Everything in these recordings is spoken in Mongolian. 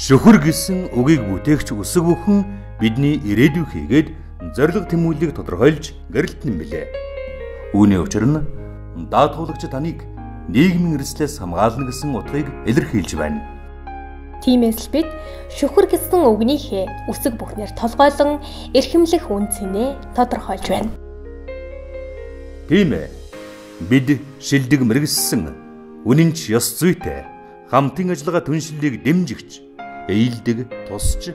Шөхөр гэсэн үгийг бүтээгч үсэг бүхэн бидний ирээдүйг хийгээд зориг тэмүүллийг тодорхойлж гэрэлтэн билээ. Үүний учир нь даатгуулагч таныг нийгмийн эрсдлээс хамгаална гэсэн утгыг илэрхийлж байна. Тиймээс л бид шөхөр гэсэн үгнийхээ үсэг бүхнээр толгойлон эрхэмлэх үндсээ тодорхойлж байна. Тийм ээ. Бид шилдэг мэрэгссэн, үнэнч ёс зүйтэй, хамтын ажиллагаа түншлэлийг дэмжигч, ээлдэг, тусч,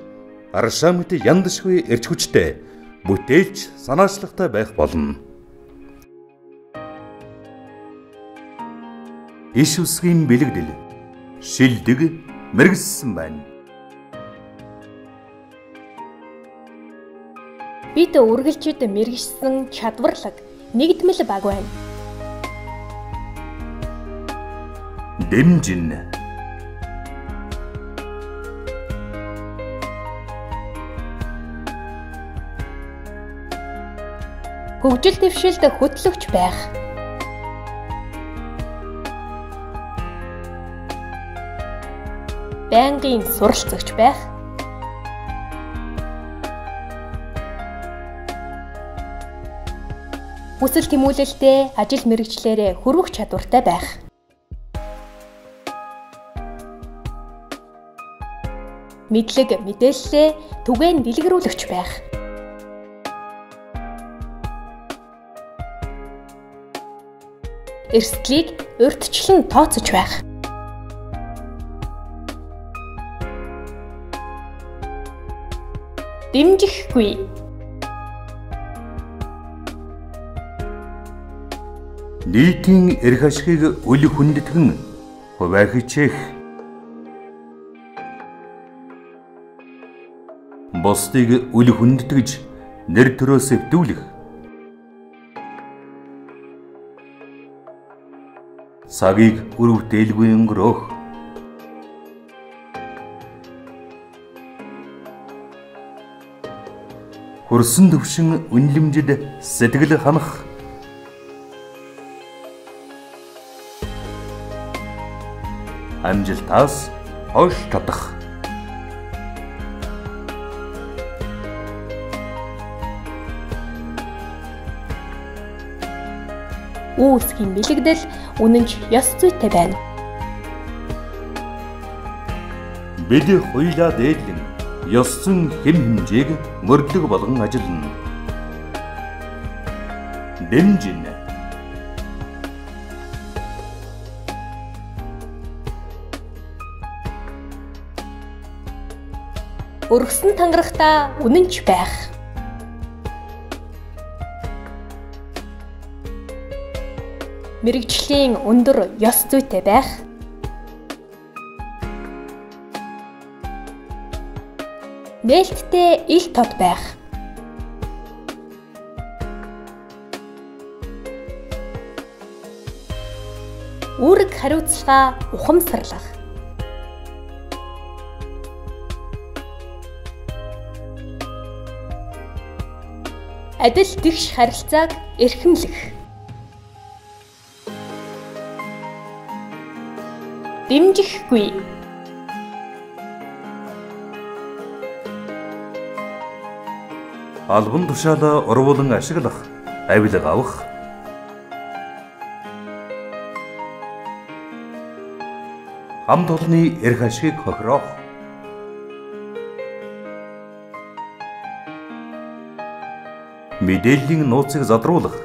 аршаамт яндашгүй эрч хүчтэй, бүтээлч санаачлагтай байх болно. Иш үсгийн бэлэгдэл шилдэг мэрэгссэн байна. Бид үргэлжид мэрэгшсэн чадварлаг нэгдмэл баг байна. Дэмжин. Хөгжил дэвшилд хөтлөгч байх. Байнгын суралцагч байх. Хүсэл тэмүүлэлтэй ажил мэргэжлээрээ хүрэх чадвартай байх. Мэдлэг мэдээллээ түгээн дэлгэрүүлэгч байх. Эрсдлийг урьдчилан тооцож байх. Дэмжихгүй. Нийтийн эрх ашигыг үл хүндэтгэн хуваахичээх. Бусдыг үл хүндэтгэж нэр төрөөс эвдүүлэх. Цагийг үр бүтээлгүй өнгөрөөх. Хөрсөн төвшин үнэлэмжид сэтгэл ханах. Амжилтаас хойш татах. Үүсгийн бэлэгдэл үнэнч ёс зүйтэй байна. Бид хоёулаа дээдлэн ёс зүйн хэм хэмжээг мөрдлөг болгон ажиллана. Дэмжин. Өргөсөн тангарахтаа үнэнч байх. Мэргэжлийн өндөр ёс зүйтэй байх. Нээлттэй ил тод байх. Үүрэг хариуцлага ухамсарлах. Адил тэгш харилцааг эрхэмлэх. Дэмжихгүй. Албан тушаалаа урвуулан ашиглах, авилга авах. Хамт олонны эрх ашигыг хохироох. Мэдээллийн нууцыг задруулах.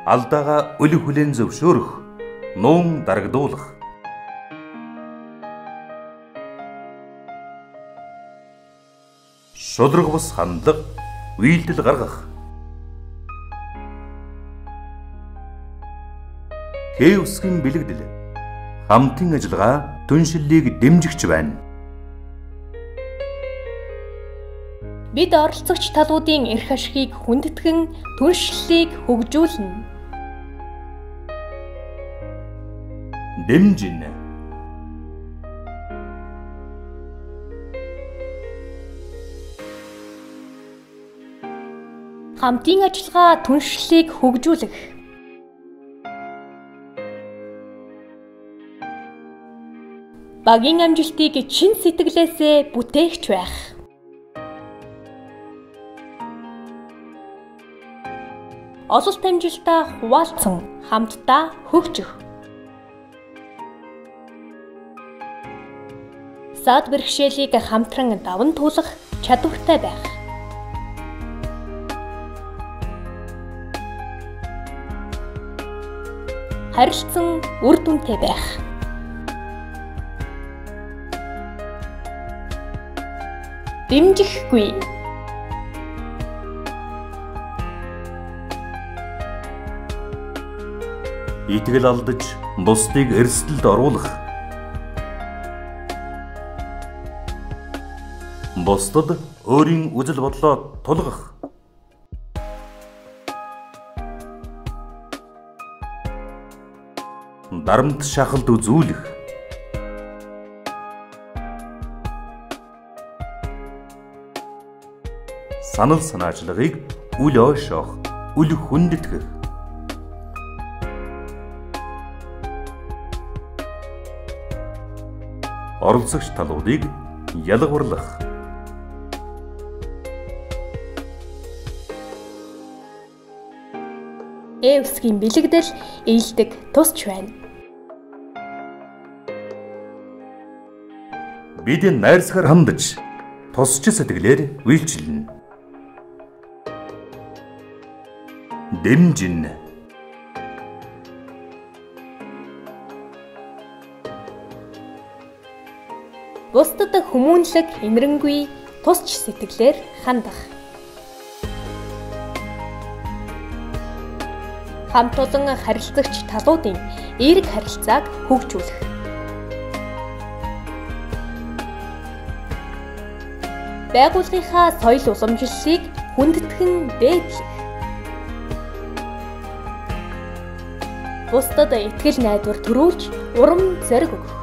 Алдаагаа үл хүлээн зөвшөөрөх, нуун дарагдуулах. Шудраг бус хандлага, үйлдэл гаргах. Хэн үсгийн бэлэгдэл хамтын ажиллагаа түншлэлийг дэмжигч байна. Бид оролцогч талуудын эрх ашигыг хүндэтгэн түншлэлийг хөгжүүлнэ. Дэмжин. Хамтын ажиллагаа түншлэлийг хөгжүүлэх. Багийн амжилтыг чин сэтгэлээсээ бүтээгч байх. Ололт амжилтаа хуваалцсан хамтдаа хөгжих. Саад бэрхшээлийг хамтран даван туулах чадвартай байх. Харилцан үр дүнтэй байх. Дэмжихгүй. Итгэл алдаж бусдыг эрсдэлд оруулах. Бусдад өөрийн үзэл бодлоо тулгах. Дарамт шахалт үзүүлэх. Санал санаачлагыг үл ойшоох, үл хүндэтгэх. Оролцогч талуудыг ялгарлах. Эвсгийн бэлэгдэл ээлдэг тусч байна. Бид найрсгаар хандаж, тусч сэтгэлээр үйлчилнэ. Дэмжинэ. Бусдад хүмүүнлэг инэрэнгүй тусч сэтгэлээр хандах. Хамт олон харилцагч талуудын эерэг харилцааг хөгжүүлэх. Байгууллагынхаа соёл уламжлалыг хүндэтгэн дээдлэх. Бусдад итгэл найдвар төрүүлж урам зориг өгөх.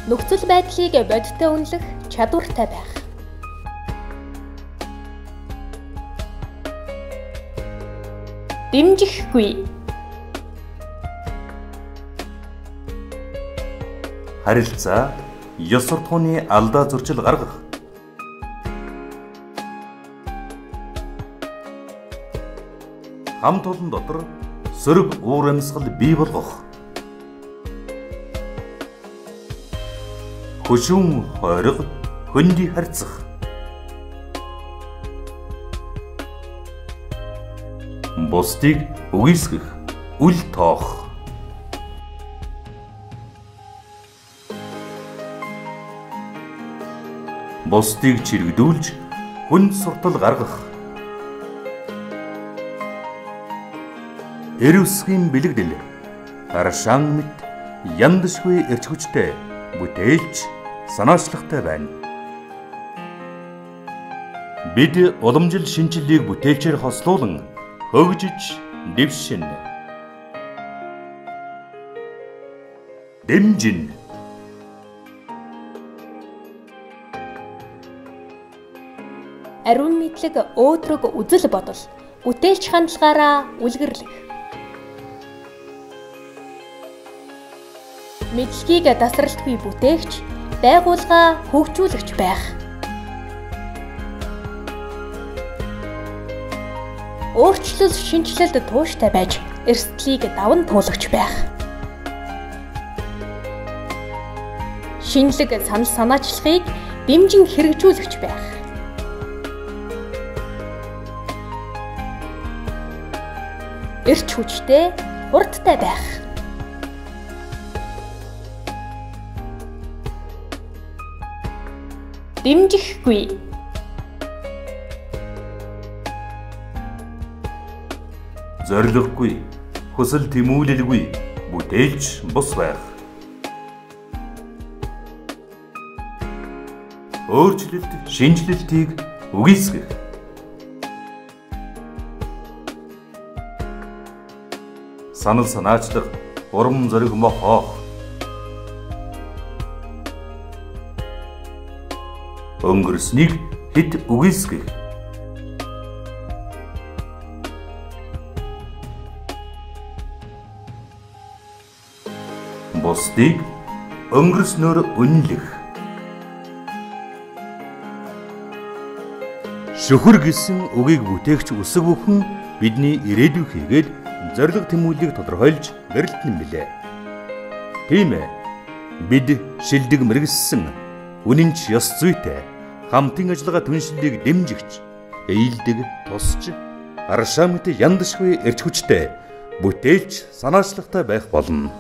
Нөхцөл байдлыг бодиттой үнэлэх чадвартай байх. Дэмжихгүй. Харилцаа, ёс суртахууны алдаа зурчил гаргах. Хамт олон дотор сөрөг уур амьсгал бий болгох. Хөшүүн хойрог хөндөй харьцах. Бусдыг үгүйсгэх, үл тоох. Бусдыг чирэгдүүлж, хүнд суртал гаргах. Эвсгийн бэлэгдэл харшаан мэт яндашгүй эрч хүчтэй бүтээлч санаачлагтай байна. Бид уламжил шинжлэлийг бүтээлчээр хослуулан хөгжиж дэвшинэ. Дэмжинэ. Ариун мэдлэг өөдрөг үзэл бодол бүтээлч хандлагаараа үлгэрлэх. Мэдлэгийг тасралтгүй бүтээгч, байгууллага хөгжүүлэгч байх. Өөрчлөл шинжилэлд тууштай байж, эрсдлийг даван туулагч байх. Шинэлэг санал санаачлагыг дэмжин хэрэгжүүлэгч байх. Эрч хүчтэй, хурдтай байх. Дэмжихгүй. Зориггүй, хүсэл тэмүүлэлгүй бүтээлч бус байх. Өөрчлөлт, шинжилэлтийг үгүйсгэх. Санал санаачлах, урам зориг мохоох. Өнгөрснийг хэд үгүйсгэх. бусдыг өнгөрснөөр үнэлэх. Шөхөр гэсэн үгийг бүтээгч үсэг бүхэн бидний ирээдүйг хийгээд зориг тэмүүлийг тодорхойлж гэрэлтэн билээ. Тийм ээ. Бид шилдэг мэрэгссэн үнэнч ёс зүйтэй хамтын ажиллагаа түншлэлийг дэмжигч, ээлдэг, тусч, аршаамт яндашгүй эрч хүчтэй бүтээлч санаачлагтай байх болно.